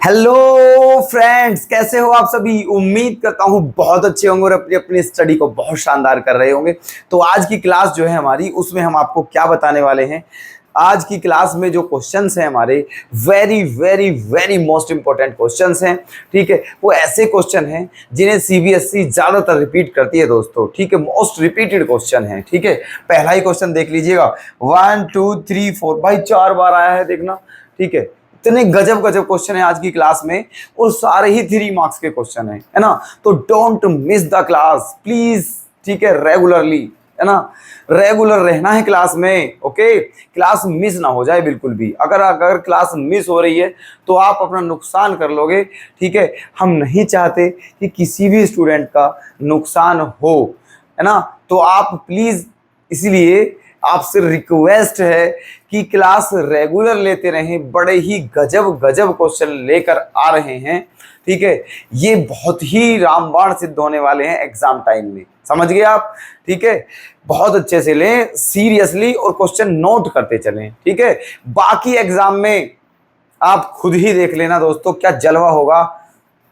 Hello friends, कैसे हो आप सभी। उम्मीद करता हूँ बहुत अच्छे होंगे और अपनी अपनी स्टडी को बहुत शानदार कर रहे होंगे। तो आज की क्लास जो है हमारी, उसमें हम आपको क्या बताने वाले हैं। आज की क्लास में जो क्वेश्चंस हैं हमारे, very very very most important questions हैं। ठीक है, वो ऐसे क्वेश्चन हैं जिन्हें सीबीएसई ज्यादातर रिपीट करती है दोस्तों। ठीक है, मोस्ट रिपीटेड क्वेश्चन है। ठीक है, पहला ही क्वेश्चन देख लीजिएगा। 1 2 3 4 भाई 4 बार आया है, देखना। ठीक है, इतने गजब गजब क्वेश्चन है आज की क्लास में, और सारे ही 3 मार्क्स के क्वेश्चन है ना। तो don't miss the class please. ठीक है, रेगुलरली, है ना, रेगुलर रहना है क्लास में। ओके, क्लास मिस ना हो जाए बिल्कुल भी। अगर अगर क्लास मिस हो रही है तो आप अपना नुकसान कर लोगे। ठीक है, हम नहीं चाहते कि किसी भी स्टूडेंट का नुकसान हो, है ना। तो आप प्लीज, इसलिए आपसे रिक्वेस्ट है कि क्लास रेगुलर लेते रहें। बड़े ही गजब गजब क्वेश्चन लेकर आ रहे हैं। ठीक है, ये बहुत ही रामबाण सिद्ध होने वाले हैं एग्जाम टाइम में, समझ गए आप। ठीक है, बहुत अच्छे से लें सीरियसली और क्वेश्चन नोट करते चलें। ठीक है, बाकी एग्जाम में आप खुद ही देख लेना दोस्तों, क्या जलवा होगा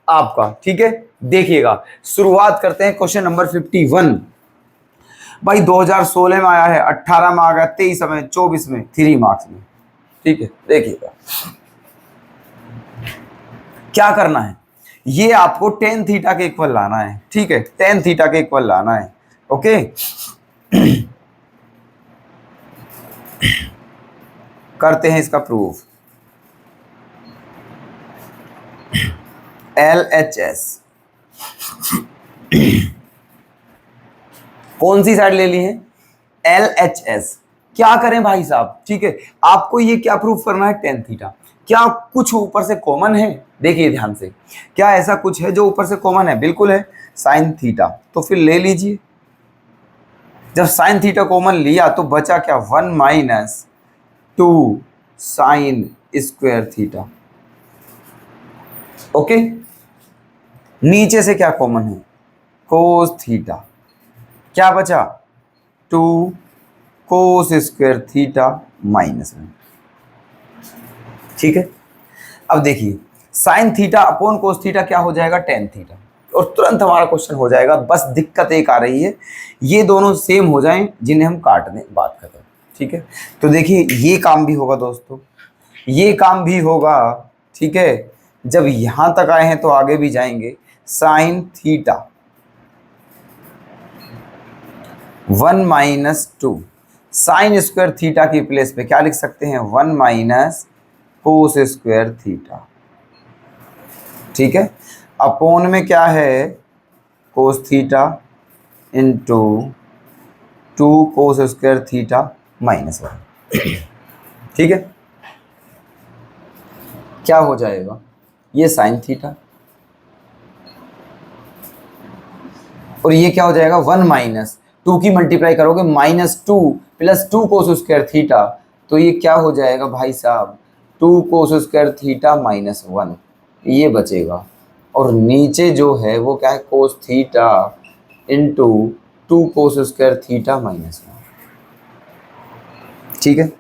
आपका। ठीक है, देखिएगा। शुरुआत करते हैं क्वेश्चन नंबर 51। भाई 2016 में आया है, 18 में आ गया, 23 में, 24 में, 3 मार्क्स में। ठीक है, देखिएगा क्या करना है। ये आपको टेन थीटा के इक्वल लाना है। ठीक है, टेन थीटा के इक्वल लाना है। ओके, करते हैं इसका प्रूफ। LHS कौन सी साइड ले ली है? LHS। क्या करें भाई साहब? ठीक है, आपको ये क्या प्रूफ करना है? Tan theta. क्या कुछ ऊपर से कॉमन है? देखिए ध्यान से, क्या ऐसा कुछ है जो ऊपर से कॉमन है? बिल्कुल है, साइन थीटा। तो फिर ले लीजिए। जब साइन थीटा कॉमन लिया तो बचा क्या? 1 minus 2 sine square theta. Okay, नीचे से क्या कॉमन है? Cos theta. क्या बचा? 2 कोस स्क्वायर थीटा माइनस 1। ठीक है, अब देखिए, sine theta upon cos theta क्या हो जाएगा? Tan theta. और तुरंत हमारा क्वेश्चन हो जाएगा। बस दिक्कत एक आ रही है, ये दोनों सेम हो जाएं जिन्हें हम काट दें, बात खत्म। ठीक है, तो देखिए ये काम भी होगा दोस्तों, ये काम भी होगा। ठीक है, जब यहां तक आए हैं तो आगे भी जाएंगे। Sine theta 1 minus 2 sine square theta की प्लेस पे क्या लिख सकते हैं? 1 माइनस कोस स्क्वायर थीटा। ठीक है, अपोन में क्या है? कोस थीटा इंटू 2 कोस स्क्वायर थीटा माइनस 1। ठीक है, क्या हो जाएगा? ये साइन थीटा, और ये क्या हो जाएगा? 1 माइनस 2 की मल्टीप्लाई करोगे, -2 प्लस 2 कोस स्क्वायर थीटा। तो ये क्या हो जाएगा भाई साहब? 2 कोस स्क्वायर थीटा माइनस 1, ये बचेगा। और नीचे जो है वो क्या है? कोस थीटा इंटू 2 कोस स्क्वायर थीटा माइनस 1। ठीक है,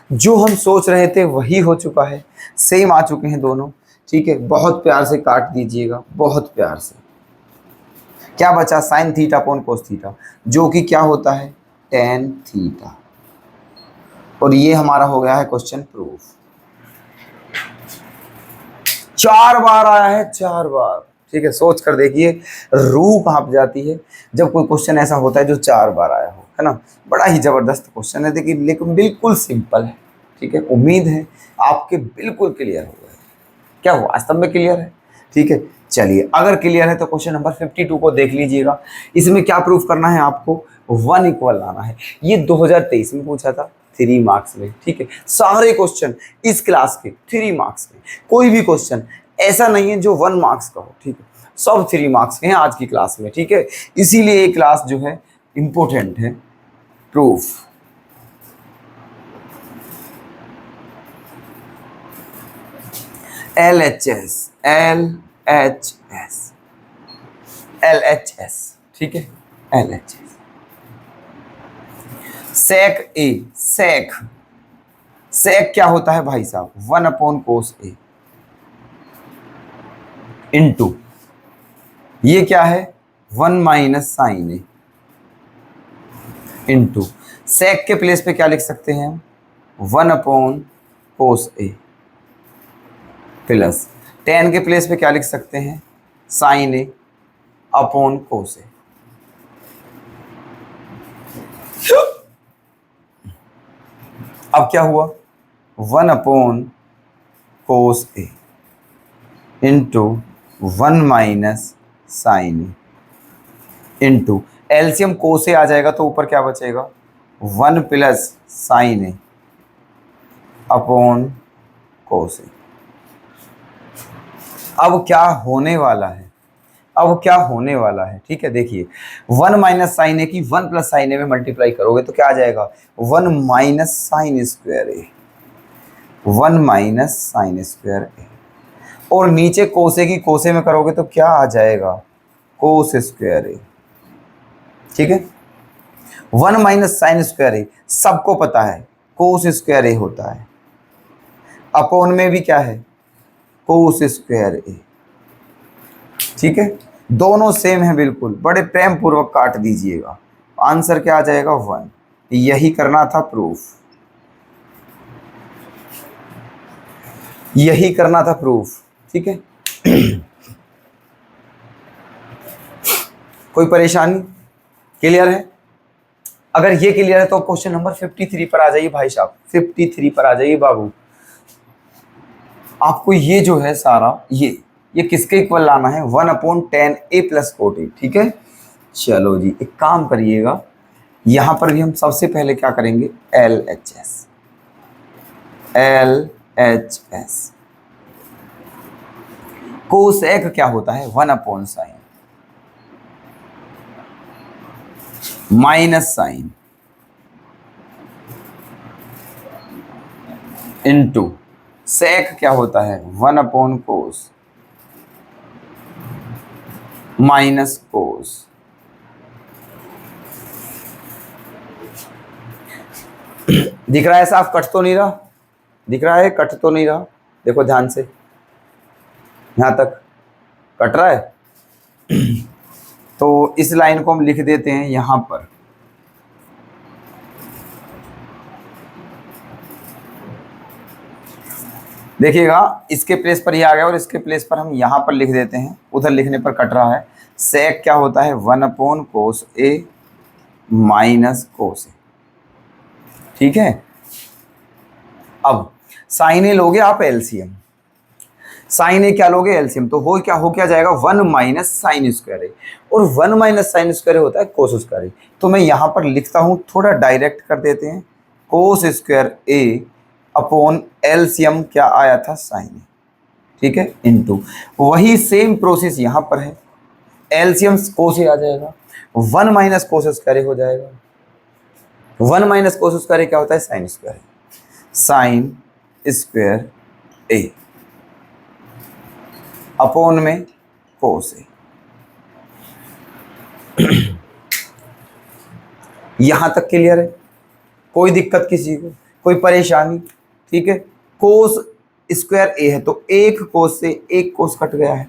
जो हम सोच रहे थे वही हो चुका है, सेम आ चुके हैं दोनों। ठीक है, बहुत प्यार से काट दीजिएगा, बहुत प्यार से। क्या बचा? Sine theta upon cos theta, जो कि क्या होता है? Tan theta. और ये हमारा हो गया है क्वेश्चन प्रूफ। 4 बार आया है, 4 बार। ठीक है, सोच कर देखिए, रूह कांप जाती है जब कोई क्वेश्चन ऐसा होता है जो 4 बार आया हो, है ना। बड़ा ही जबरदस्त क्वेश्चन है, देखिए, लेकिन बिल्कुल सिंपल है। ठीक है, उम्मीद है आपके बिल्कुल क्लियर हो गए। क्या हुआ? वास्तव में क्लियर है? ठीक है, चलिए, अगर क्लियर है तो क्वेश्चन नंबर 52 को देख लीजिएगा। इसमें क्या प्रूफ करना है आपको? 1 इक्वल लाना है। ये 2023 में पूछा था, 3 मार्क्स में। ठीक है, सारे क्वेश्चन इस क्लास के 3 मार्क्स में, कोई भी क्वेश्चन ऐसा नहीं है जो 1 मार्क्स का हो। ठीक है, सब 3 मार्क्स के हैं आज की क्लास में। ठीक है, इसीलिए ये क्लास जो है इंपॉर्टेंट है। Proof LHS LHS LHS। ठीक है, LHS सेक ए, सेक, सेक क्या होता है भाई साहब? 1 अपॉन कोस ए। इंटू ये क्या है 1 माइनस साइन ए इंटू सेक के प्लेस पे क्या लिख सकते हैं 1 अपॉन कोस ए प्लस टेन के प्लेस पे क्या लिख सकते हैं साइन ए अपॉन कोस ए। अब क्या हुआ 1 अपॉन कोस ए इंटू 1 माइनस साइन ए इंटू एलसीएम कोस ए आ जाएगा तो ऊपर क्या बचेगा 1 प्लस साइन ए अपॉन कोस ए। अब क्या होने वाला है ठीक है, देखिए 1 माइनस साइन ए की 1 प्लस साइन ए में मल्टीप्लाई करोगे तो क्या आ जाएगा 1 माइनस साइन स्क्वायर ए 1 माइनस साइन स्क्वायर ए और नीचे कोसे की कोसे में करोगे तो क्या आ जाएगा कोस स्क्वायर ए। ठीक है 1 माइनस साइन स्क्वायर ए सबको पता है कोस स्क्वायर ए होता है अपॉन में भी क्या है कोस स्क्वायर ए। ठीक है दोनों सेम है बिल्कुल, बड़े प्रेम पूर्वक काट दीजिएगा, आंसर क्या आ जाएगा 1। यही करना था प्रूफ, यही करना था प्रूफ। ठीक है कोई परेशानी क्लियर है? अगर ये क्लियर है तो क्वेश्चन नंबर 53 पर आ जाइए भाई साहब, 53 पर आ जाइए बाबू। आपको ये जो है सारा ये किसके इक्वल लाना है 1 upon 10 A plus cot A. ठीक है चलो जी एक काम करिएगा, यहां पर भी हम सबसे पहले क्या करेंगे LHS कोसेक क्या होता है 1 upon sine minus sine into sec क्या होता है 1 अपॉन कोस माइनस कोस। दिख रहा है साफ, कट तो नहीं रहा? दिख रहा है कट तो नहीं रहा? देखो ध्यान से, यहां तक कट रहा है तो इस लाइन को हम लिख देते हैं यहां पर, देखिएगा इसके प्लेस पर ये आ गया और इसके प्लेस पर हम यहां पर लिख देते हैं, उधर लिखने पर कट रहा है। सेक क्या होता है 1 अपॉन कोस ए माइनस कोस ए। ठीक है अब साइन ए लोगे आप एलसीएम, साइन ए क्या लोगे एलसीएम, तो हो क्या जाएगा 1 माइनस साइन स्क्वायर ए और 1 माइनस साइन स्क्वायर होता है कोस स्क्वायर ए। तो मैं यहां पर लिखता हूं, थोड़ा डायरेक्ट कर देते हैं, कोस स्क्वायर ए अपॉन एलसीएम क्या आया था साइन ए। ठीक है इनटू वही सेम प्रोसेस यहां पर है, एलसीएम कोस ए आ जाएगा 1 माइनस कोस स्क्वायर हो जाएगा, 1 माइनस कोस स्क्वायर क्या होता है साइन स्क्वायर, साइन स्क्वायर ए अपॉन में कोस ए। यहां तक क्लियर है? कोई दिक्कत किसी को, कोई परेशानी? ठीक है कोस स्क्वायर ए है तो एक कोस से एक कोस कट गया है,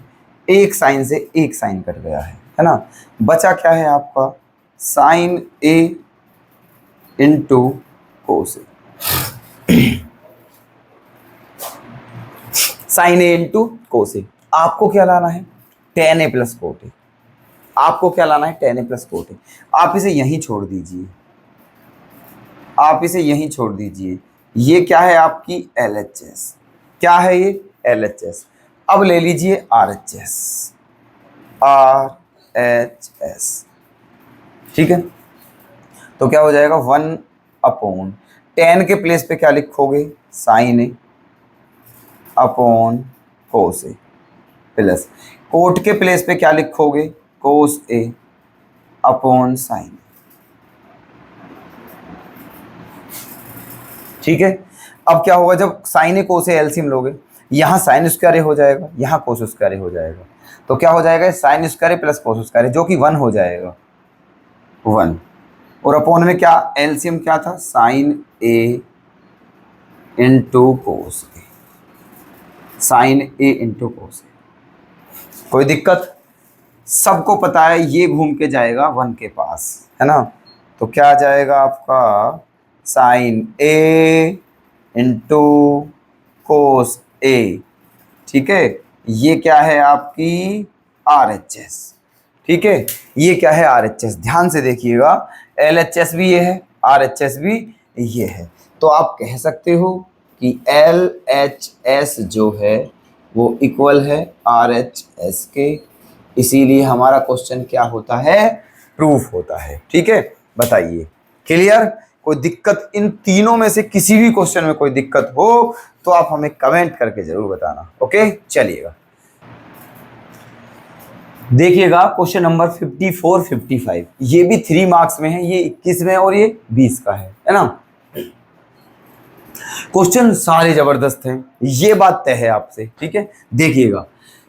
एक साइन से एक साइन कट गया है ना, बचा क्या है आपका साइन ए इंटू कोस ए, साइन ए इंटू कोस ए। आपको क्या लाना है 10 ए प्लस कोट ए, आपको क्या लाना है 10 ए प्लस कोट ए। आप इसे यहीं छोड़ दीजिए, आप इसे यहीं छोड़ दीजिए। ये क्या है आपकी LHS, क्या है ये LHS। अब ले लीजिए RHS, ठीक है तो क्या हो जाएगा 1 अपॉन 10 के प्लेस पे क्या लिखोगे sign a upon cos A plus coat के प्लेस पे क्या लिखोगे कोस ए अपॉन साइन। ठीक है अब क्या होगा जब sign A cos A LCM लोगे, यहां साइन स्क्वायर ए हो जाएगा, यहां कोस स्क्वायर ए हो जाएगा, तो क्या हो जाएगा sign square a plus cos square ए जो कि 1 हो जाएगा 1 और अपॉन में क्या एलसीएम क्या था साइन ए इंटू कोस ए, साइन ए इंटू कोस ए। कोई दिक्कत? सबको पता है ये घूम के जाएगा 1 के पास, है ना? तो क्या आ जाएगा आपका साइन ए इंटू कोस ए, ठीक है? ये क्या है आपकी RHS, ठीक है? ये क्या है RHS, ध्यान से देखिएगा। LHS भी ये है, RHS भी ये है। तो आप कह सकते हो कि LHS जो है वो इक्वल है RHS के, इसीलिए हमारा क्वेश्चन क्या होता है, प्रूफ होता है। ठीक है, बताइए, क्लियर? कोई दिक्कत इन तीनों में से किसी भी क्वेश्चन में कोई दिक्कत हो तो आप हमें कमेंट करके जरूर बताना। ओके, चलिएगा देखिएगा क्वेश्चन नंबर 54 55, ये भी 3 मार्क्स में है, ये 21 में और ये 20 का है ना? क्वेश्चन सारे जबरदस्त हैं, ये बात तय है आपसे। ठीक है, देखिएगा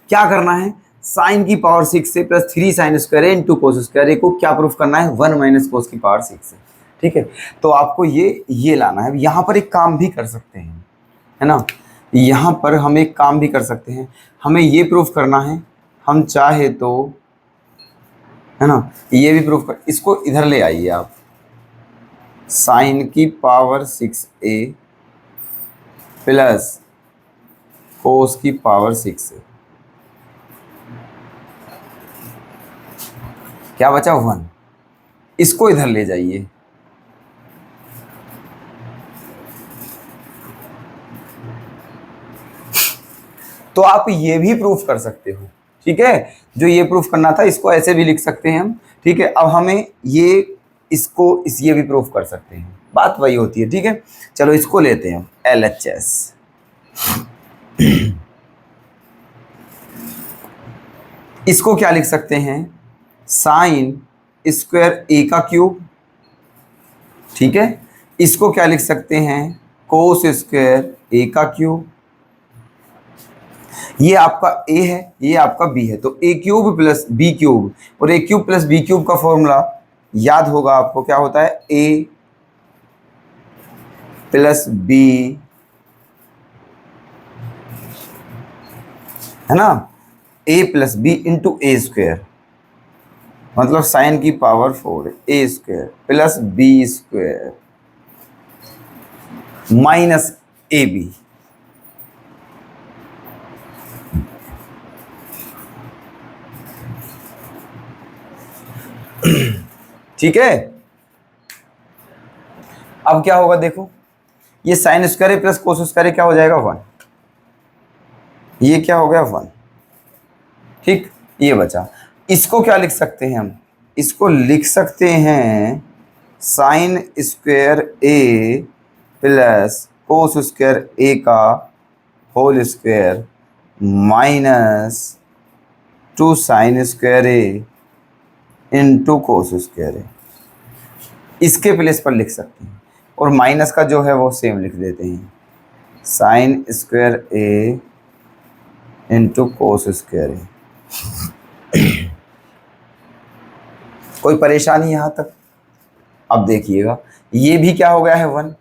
क्या करना है, साइन की पावर 6 से plus 3 sign square a into cos square ए को क्या प्रूफ करना है, 1 माइनस कोस की पावर 6 से। ठीक है, तो आपको ये लाना है। यहाँ पर एक काम भी कर सकते हैं, है ना? यहाँ पर हम एक काम भी कर सकते हैं, हमें ये प्रूफ करना है, हम चाहे तो, है ना, ये भी प्रूफ कर, इसको इधर ले आइए आप, साइन की पावर 6a प्लस कोस की पावर 6a, क्या बचा 1, इसको इधर ले जाइए। तो आप ये भी प्रूफ कर सकते हो। ठीक है, जो ये प्रूफ करना था इसको ऐसे भी लिख सकते हैं हम। ठीक है, अब हमें ये ये भी प्रूफ कर सकते हैं, बात वही होती है। ठीक है, चलो इसको लेते हैं LHS। इसको क्या लिख सकते हैं, साइन स्क्वायर ए का क्यूब। ठीक है, इसको क्या लिख सकते हैं, कोस स्क्वायर ए का क्यूब। ये आपका a है, ये आपका b है, तो a cube plus b cube, और a cube plus b cube का फॉर्मूला याद होगा आपको, क्या होता है, a प्लस b, है ना, a plus b into A square, मतलब साइन की power 4 a square plus b square minus ab। ठीक है, अब क्या होगा देखो, ये sine square plus cos square क्या हो जाएगा 1, ये क्या हो गया 1। ठीक, ये बचा, इसको क्या लिख सकते हैं हम, इसको लिख सकते हैं sine square a plus cos square a का whole square minus 2 sine square a into cos square है, इसके प्लेस पर लिख सकते हैं, और माइनस का जो है वो सेम लिख देते हैं, sine square a into cos square है। कोई परेशानी यहाँ तक? अब देखिएगा, ये भी क्या हो गया है 1,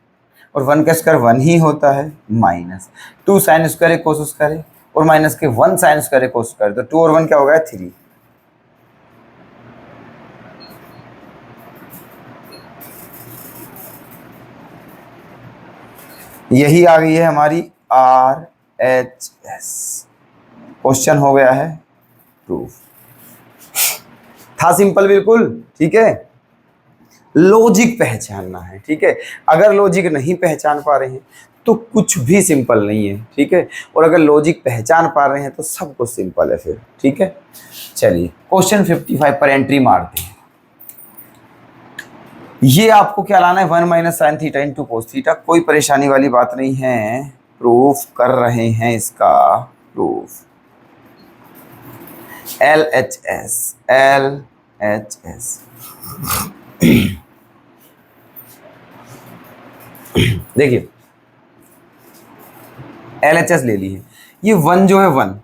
और 1 का स्क्वायर 1 ही होता है, माइनस 2 साइन स्क्वायर ए कोस स्क्वायर है, और माइनस के 1 साइन स्क्वायर ए कोस स्क्वायर, तो 2 और 1 क्या हो गया 3। यही आ गई है हमारी RHS, क्वेश्चन हो गया है प्रूफ। था सिंपल बिल्कुल। ठीक है, लॉजिक पहचानना है। ठीक है, अगर लॉजिक नहीं पहचान पा रहे हैं तो कुछ भी सिंपल नहीं है। ठीक है, और अगर लॉजिक पहचान पा रहे हैं तो सब कुछ सिंपल है फिर। ठीक है, चलिए क्वेश्चन 55 पर एंट्री मारते हैं। ये आपको क्या लाना है, 1 minus sign theta into cos theta, कोई परेशानी वाली बात नहीं है, प्रूफ कर रहे हैं इसका प्रूफ। LHS देखिए LHS ले ली है, ये 1 जो है 1,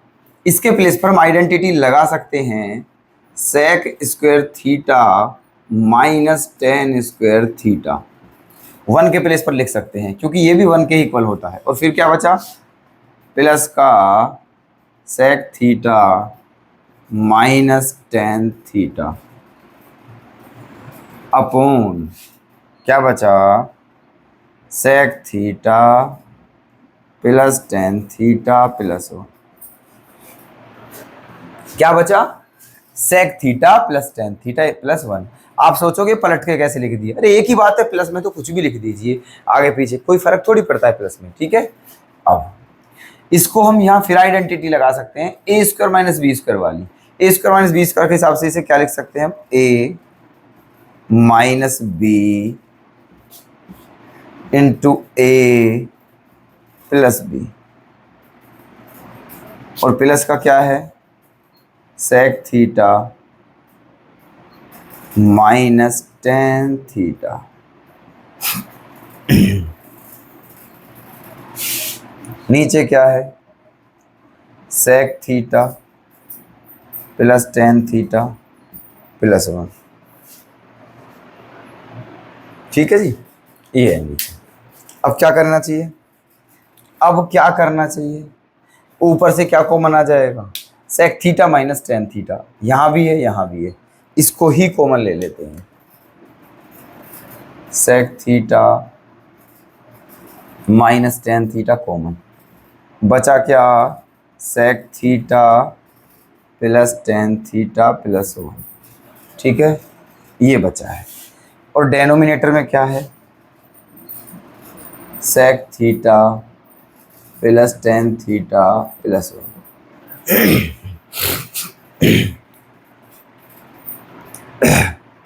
इसके प्लेस पर हम आइडेंटिटी लगा सकते हैं, sec square theta minus tan square theta, 1 के प्लेस पर लिख सकते हैं क्योंकि ये भी 1 के इक्वल होता है। और फिर क्या बचा, प्लस का sec theta minus tan theta upon क्या बचा, sec theta plus tan theta plus 1। क्या बचा, sec theta plus tan theta plus 1। आप सोचोगे पलट के कैसे लिख दिया, अरे एक ही बात है, प्लस में तो कुछ भी लिख दीजिए, आगे पीछे कोई फर्क थोड़ी पड़ता है प्लस में, ठीक है। अब इसको हम यहाँ फिर आइडेंटिटी लगा सकते हैं, A square minus B square वाली। A square minus B square के हिसाब से इसे क्या लिख सकते हैं हम, A minus B into A plus B, और प्लस का क्या है, sec theta minus tan theta. नीचे क्या है, sec theta plus tan theta plus 1। ठीक है जी, ये है नीचे। अब क्या करना चाहिए, अब क्या करना चाहिए, ऊपर से क्या कॉमन आ जाएगा, sec theta minus tan theta, यहां भी है यहां भी है, इसको ही कॉमन ले लेते हैं। Sec theta minus tan theta common, बचा क्या, sec theta plus tan theta plus 1। ठीक है, ये बचा है। और डेनोमिनेटर में क्या है, sec theta plus tan theta plus 1।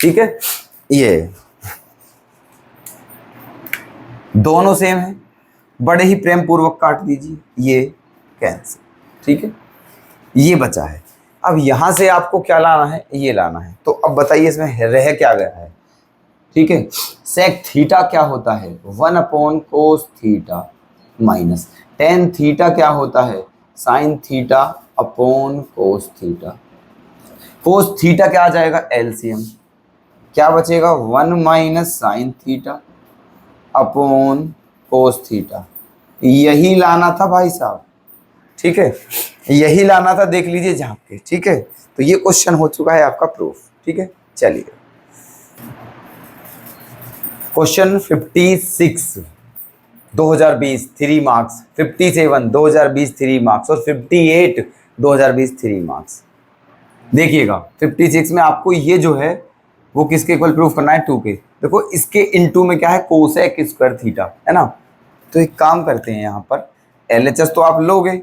ठीक है, ये दोनों सेम है, बड़े ही प्रेम पूर्वक काट दीजिए, ये कैंसिल। ठीक है, ये बचा है। अब यहां से आपको क्या लाना है, ये लाना है। तो अब बताइए इसमें रह क्या गया है। ठीक है, सेक थीटा क्या होता है, 1 upon cos theta minus tan theta क्या होता है, sine theta upon cos theta. Cos theta क्या आ जाएगा, एलसीएम, क्या बचेगा, 1 minus sine theta upon cos theta. यही लाना था भाई साहब, ठीक है, यही लाना था, देख लीजिए झांक के। ठीक है, तो ये क्वेश्चन हो चुका है आपका प्रूफ। ठीक है, चलिए क्वेश्चन 56 2020 3 मार्क्स, 57 2020 3 मार्क्स और 58 2020 3 मार्क्स। देखिएगा 56 में आपको ये जो है वो किसके इक्वल प्रूफ करना है, 2 के। देखो इसके इनटू में क्या है, कोसेक स्क्वायर थीटा है ना। तो एक काम करते हैं, यहाँ पर LHS तो आप लोगे,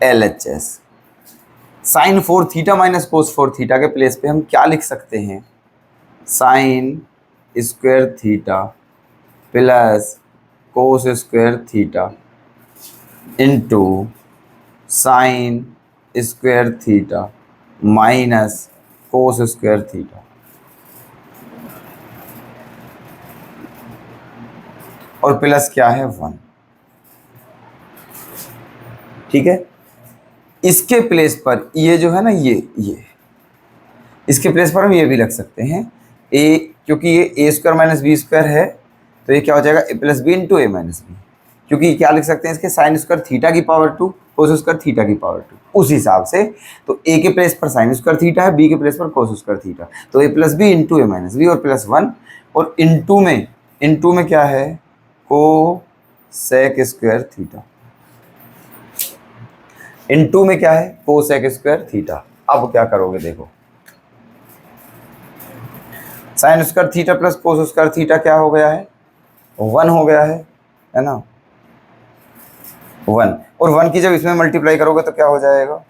LHS sine 4 theta minus cos 4 theta के प्लेस पे हम क्या लिख सकते हैं, sine square theta plus cos square theta into sine square theta minus cos square theta. और प्लस क्या है, 1। ठीक है, इसके प्लेस पर ये जो है ना, ये इसके प्लेस पर हम ये भी रख सकते हैं, ए, क्योंकि ये ए स्क्वायर माइनस बी स्क्वायर है, तो ये क्या हो जाएगा, ए प्लस बी इंटू ए माइनस बी। क्योंकि क्या लिख सकते हैं इसके, साइन स्क्वायर थीटा की पावर 2 कोस स्क्वायर थीटा की पावर 2, उस हिसाब से। तो ए के प्लेस पर साइन स्क्वायर थीटा है, बी के प्लेस पर कोस स्क्वायर थीटा, तो ए प्लस बी इंटू ए माइनस बी और प्लस 1। और इंटू में क्या है, को सेक स्क्वायर थीटा, इनटू में क्या है, कोसेक स्क्वायर थीटा। अब क्या करोगे, देखो sign square theta plus cos square theta क्या हो गया है, 1 हो गया है ना, 1। और 1 की जब इसमें मल्टीप्लाई करोगे तो क्या हो जाएगा,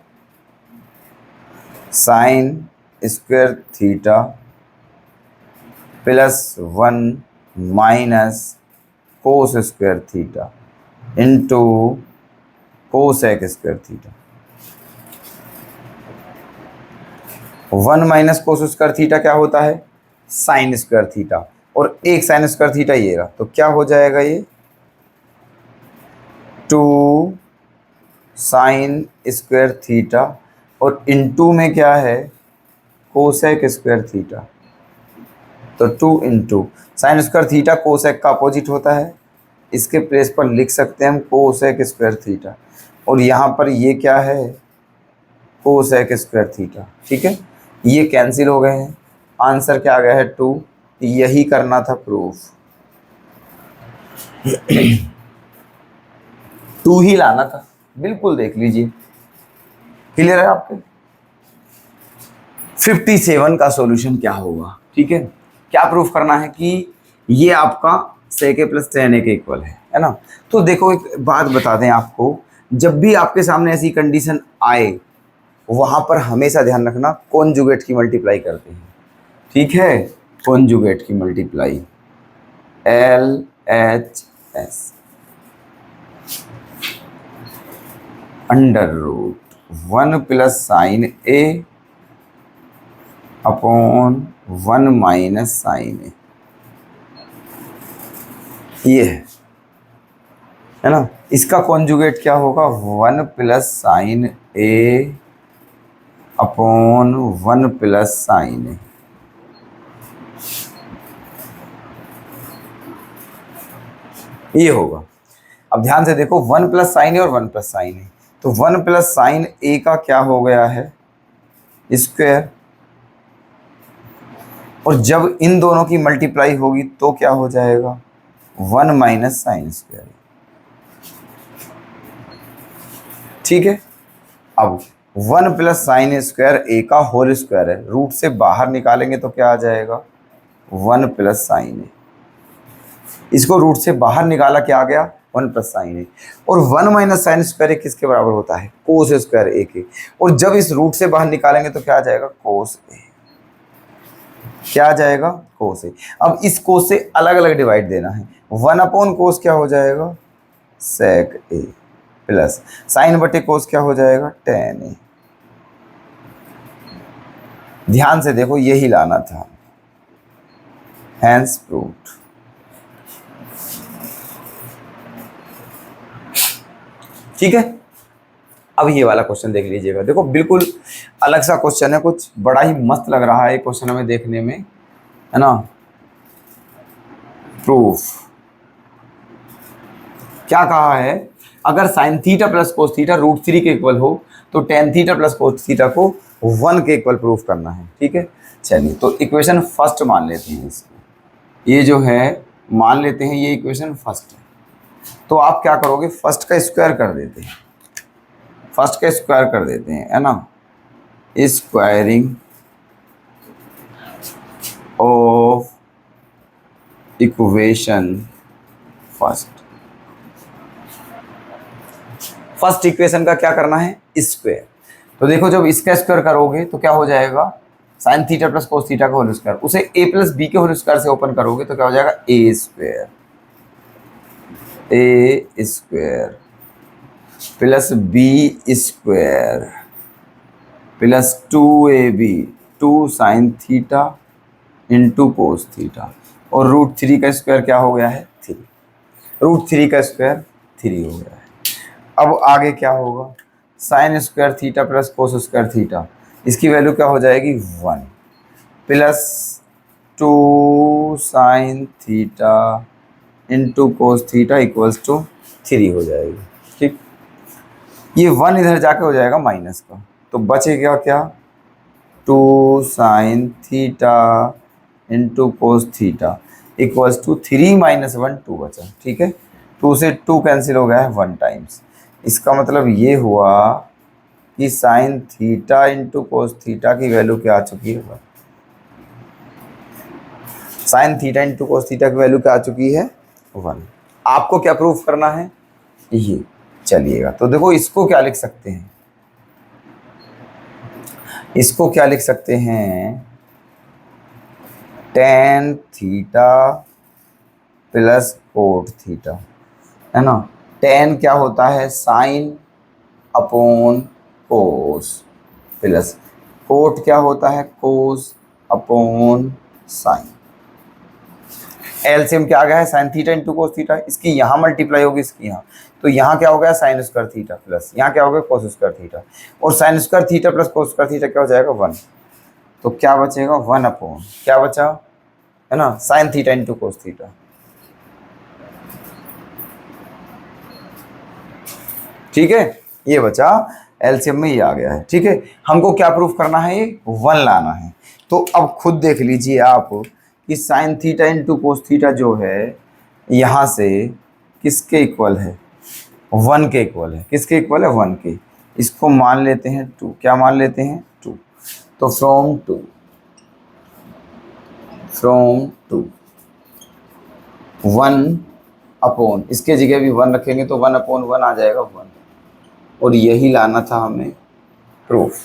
sign square theta plus 1 minus cos square theta into cosec square theta. 1 minus cos square theta क्या होता है, साइन स्क्वायर थीटा, और एक साइन स्क्वायर थीटा ये रहा, तो क्या हो जाएगा ये, 2 साइन स्क्वायर थीटा, और इनटू में क्या है, कोसेक स्क्वायर थीटा। तो 2 into sine square theta cosec का अपोजिट होता है, इसके प्लेस पर लिख सकते हैं हम कोसेक स्क्वायर थीटा। और यहाँ पर ये क्या है, कोसेक स्क्वायर थीटा। ठीक है, ये कैंसिल हो गए हैं, आंसर क्या आ गया है 2। यही करना था प्रूफ, 2 ही लाना था। बिल्कुल देख लीजिए, क्लियर है आपके। 57 का सॉल्यूशन क्या होगा? ठीक है, क्या प्रूफ करना है कि ये आपका sec a plus tan a के इक्वल है ना। तो देखो एक बात बता दें आपको, जब भी आपके सामने ऐसी कंडीशन आए वहां पर हमेशा ध्यान रखना कॉन्जुगेट की मल्टीप्लाई करते हैं। ठीक है, कॉन्जुगेट की multiply LHS under root 1 plus sine a upon 1 minus sine a, ये है ना। इसका कॉन्जुगेट क्या होगा? 1 plus sine a upon 1 plus sine a. ये होगा। अब ध्यान से देखो, 1 प्लस साइन ए और 1 प्लस साइन ए, तो 1 प्लस साइन ए का क्या हो गया है? स्क्वायर। और जब इन दोनों की मल्टीप्लाई होगी तो क्या हो जाएगा? 1 माइनस साइन स्क्वायर। ठीक है, अब 1 प्लस साइन स्क्वायर ए का होल स्क्वायर है, रूट से बाहर निकालेंगे तो क्या आ जाएगा? 1 प्लस साइन ए। इसको रूट से बाहर निकाला, क्या आ गया? 1 प्लस साइन ए। और 1 माइनस साइन स्क्वायर ए किसके बराबर होता है? कोस स्क्वायर ए के। और जब इस रूट से बाहर निकालेंगे तो क्या आ जाएगा? कोस ए। क्या आ जाएगा? कोस ए। अब इस कोस से अलग अलग डिवाइड देना है, 1 अपॉन कोस क्या हो जाएगा? सेक ए प्लस साइन बटे कोस क्या हो जाएगा? टेन ए। ध्यान से देखो, यही लाना था, हैंस प्रूव्ड। ठीक है, अब ये वाला क्वेश्चन देख लीजिएगा। देखो बिल्कुल अलग सा क्वेश्चन है, कुछ बड़ा ही मस्त लग रहा है क्वेश्चन हमें देखने में, है ना। प्रूफ क्या कहा है? अगर sine theta plus cos theta root 3 के इक्वल हो तो tan theta plus cos theta को 1 के इक्वल प्रूफ करना है। ठीक है, चलिए तो इक्वेशन फर्स्ट मान लेते हैं इसको, ये जो है मान लेते हैं ये इक्वेशन फर्स्ट है। तो आप क्या करोगे? फर्स्ट का स्क्वायर कर देते हैं, फर्स्ट का स्क्वायर कर देते हैं, है ना। Squaring of equation first. First equation का क्या करना है? स्क्वायर। तो देखो जब इसका स्क्वायर करोगे तो क्या हो जाएगा? Sine theta plus cos theta का होल स्क्वायर, उसे ए प्लस बी के होल स्क्वायर से ओपन करोगे तो क्या हो जाएगा? A square, a square plus b square plus 2ab 2 sine theta into cos theta, और रूट 3 का स्क्वायर क्या हो गया है? 3। रूट 3 का स्क्वायर 3 हो गया है। अब आगे क्या होगा? Sine square theta plus cos square theta, इसकी वैल्यू क्या हो जाएगी? 1 plus 2 sine theta into cos theta equals to 3 हो जाएगी। ठीक, ये 1 इधर जाके हो जाएगा माइनस का, तो बचेगा क्या? 2 sine theta into cos theta equals to 3 minus 1 2 बचा। ठीक है, 2 से 2 कैंसिल हो गया है 1 टाइम्स। इसका मतलब ये हुआ कि sign theta into cos theta की वैल्यू क्या आ चुकी है? Sign theta into cos theta की वैल्यू क्या आ चुकी है? 1। आपको क्या प्रूफ करना है? ये चलिएगा, तो देखो इसको क्या लिख सकते हैं? इसको क्या लिख सकते हैं? Ten theta plus cot theta, है ना। टेन क्या होता है? साइन अपॉन कोस, प्लस कोट क्या होता है? कोस अपॉन साइन। एलसीएम क्या आ गया है? Sign theta into cos theta, इसकी यहाँ मल्टीप्लाई होगी इसकी यहाँ, तो यहाँ क्या हो गया? साइन स्क्वायर थीटा प्लस यहाँ क्या हो गया? कोस स्क्वायर थीटा, और sign square theta plus cos square theta क्या हो जाएगा? 1। तो क्या बचेगा? 1 अपॉन क्या बचा, है ना, sign theta into cos theta. ठीक है, ये बचा एलसीएम में ये आ गया है। ठीक है, हमको क्या प्रूफ करना है, ये 1 लाना है। तो अब खुद देख लीजिए आप कि sign theta into cos theta जो है यहाँ से किसके इक्वल है, 1 के इक्वल है। किसके इक्वल है, 1 के। इसको मान लेते हैं 2, क्या मान लेते हैं 2। तो फ्रॉम 2 1 अपॉन, इसके जगह भी 1 रखेंगे तो 1/1 आ जाएगा 1। और यही लाना था हमें प्रूफ।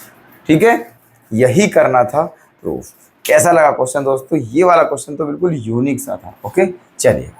ठीक है, यही करना था प्रूफ। कैसा लगा क्वेश्चन दोस्तों, ये वाला क्वेश्चन तो बिल्कुल यूनिक सा था। ओके, चलिए।